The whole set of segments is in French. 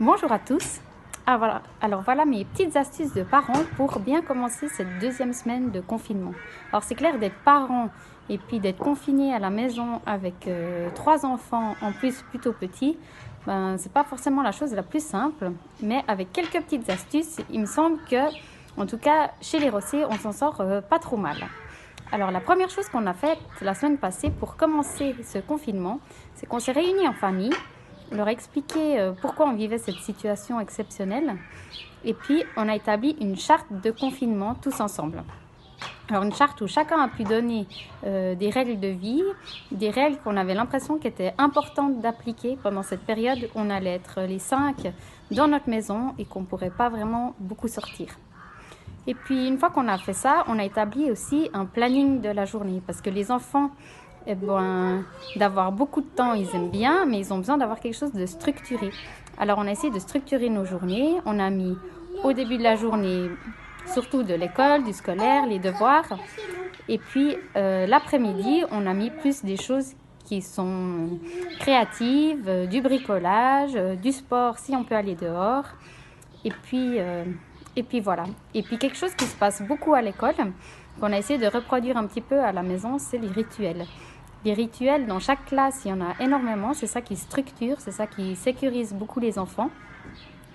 Bonjour à tous. Alors voilà mes petites astuces de parents pour bien commencer cette deuxième semaine de confinement. Alors c'est clair, d'être parent et puis d'être confiné à la maison avec 3 enfants en plus plutôt petits, c'est pas forcément la chose la plus simple, mais avec quelques petites astuces, il me semble que, en tout cas chez les Rossé, on s'en sort pas trop mal. Alors la première chose qu'on a faite la semaine passée pour commencer ce confinement, c'est qu'on s'est réunis en famille, leur expliqué pourquoi on vivait cette situation exceptionnelle, et puis on a établi une charte de confinement tous ensemble. Alors une charte où chacun a pu donner des règles de vie, des règles qu'on avait l'impression qu'elles étaient importantes d'appliquer pendant cette période où on allait être les 5 dans notre maison et qu'on ne pourrait pas vraiment beaucoup sortir. Et puis une fois qu'on a fait ça, on a établi aussi un planning de la journée, parce que les enfants, d'avoir beaucoup de temps, ils aiment bien, mais ils ont besoin d'avoir quelque chose de structuré. Alors on a essayé de structurer nos journées. On a mis au début de la journée, surtout de l'école, du scolaire, les devoirs. Et puis l'après-midi, on a mis plus des choses qui sont créatives, du bricolage, du sport si on peut aller dehors. Et puis voilà. Et puis quelque chose qui se passe beaucoup à l'école, qu'on a essayé de reproduire un petit peu à la maison, c'est les rituels. Les rituels, dans chaque classe, il y en a énormément. C'est ça qui structure, c'est ça qui sécurise beaucoup les enfants.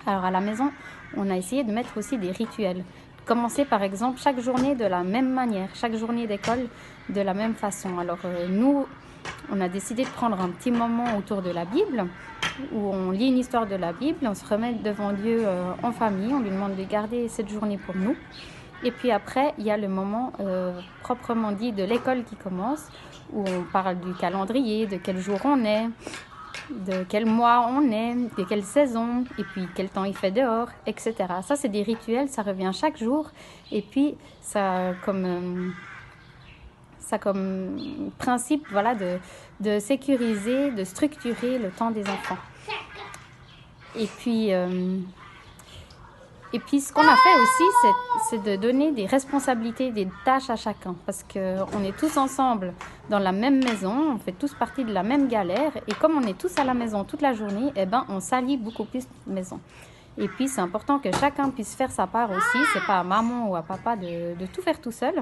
Alors à la maison, on a essayé de mettre aussi des rituels. Commencer par exemple chaque journée de la même manière, chaque journée d'école de la même façon. Alors nous, on a décidé de prendre un petit moment autour de la Bible, où on lit une histoire de la Bible, on se remet devant Dieu en famille, on lui demande de garder cette journée pour nous. Et puis après, il y a le moment proprement dit de l'école qui commence, où on parle du calendrier, de quel jour on est, de quel mois on est, de quelle saison, et puis quel temps il fait dehors, etc. Ça, c'est des rituels, ça revient chaque jour, et puis ça comme principe, voilà, de sécuriser, de structurer le temps des enfants. Et puis ce qu'on a fait aussi, c'est de donner des responsabilités, des tâches à chacun. Parce qu'on est tous ensemble dans la même maison, on fait tous partie de la même galère. Et comme on est tous à la maison toute la journée, on s'allie beaucoup plus de maison. Et puis c'est important que chacun puisse faire sa part aussi. C'est pas à maman ou à papa de tout faire tout seul.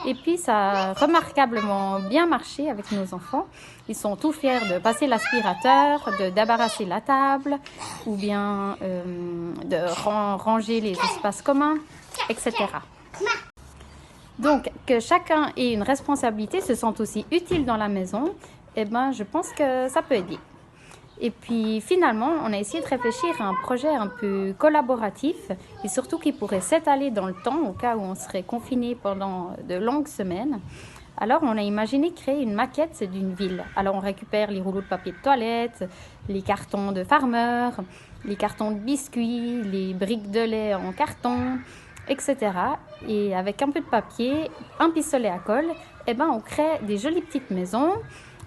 Et puis ça a remarquablement bien marché avec nos enfants. Ils sont tout fiers de passer l'aspirateur, de débarrasser la table, ou bien de ranger les espaces communs, etc. Donc que chacun ait une responsabilité, se sente aussi utile dans la maison, je pense que ça peut aider. Et puis finalement, on a essayé de réfléchir à un projet un peu collaboratif et surtout qui pourrait s'étaler dans le temps au cas où on serait confiné pendant de longues semaines. Alors on a imaginé créer une maquette d'une ville. Alors on récupère les rouleaux de papier de toilette, les cartons de Farmer, les cartons de biscuits, les briques de lait en carton, etc. Et avec un peu de papier, un pistolet à colle, on crée des jolies petites maisons.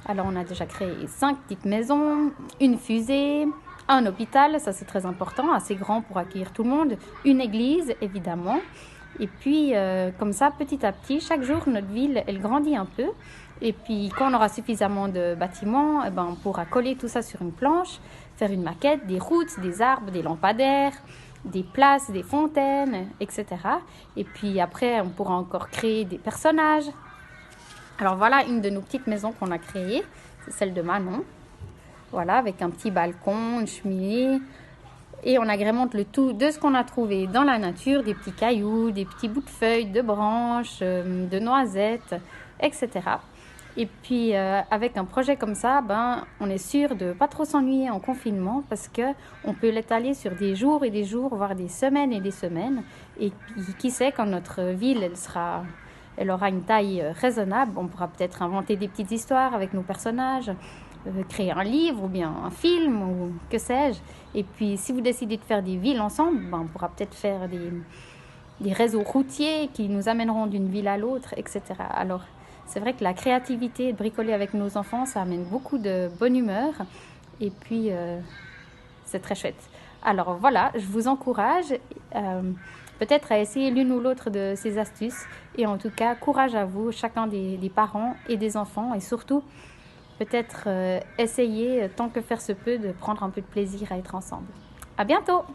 Alors on a déjà créé 5 petites maisons, une fusée, un hôpital, ça c'est très important, assez grand pour accueillir tout le monde, une église évidemment. Et puis comme ça, petit à petit, chaque jour notre ville elle grandit un peu. Et puis quand on aura suffisamment de bâtiments, on pourra coller tout ça sur une planche, faire une maquette, des routes, des arbres, des lampadaires, des places, des fontaines, etc. Et puis après on pourra encore créer des personnages. Alors voilà une de nos petites maisons qu'on a créées, c'est celle de Manon. Voilà, avec un petit balcon, une cheminée. Et on agrémente le tout de ce qu'on a trouvé dans la nature, des petits cailloux, des petits bouts de feuilles, de branches, de noisettes, etc. Et puis avec un projet comme ça, on est sûr de ne pas trop s'ennuyer en confinement parce qu'on peut l'étaler sur des jours et des jours, voire des semaines et des semaines. Et qui sait, quand notre ville elle aura une taille raisonnable, on pourra peut-être inventer des petites histoires avec nos personnages, créer un livre ou bien un film ou que sais-je. Et puis si vous décidez de faire des villes ensemble, on pourra peut-être faire des réseaux routiers qui nous amèneront d'une ville à l'autre, etc. Alors c'est vrai que la créativité de bricoler avec nos enfants, ça amène beaucoup de bonne humeur et puis c'est très chouette. Alors voilà, je vous encourage peut-être à essayer l'une ou l'autre de ces astuces. Et en tout cas, courage à vous, chacun des parents et des enfants. Et surtout, peut-être essayer, tant que faire se peut, de prendre un peu de plaisir à être ensemble. À bientôt!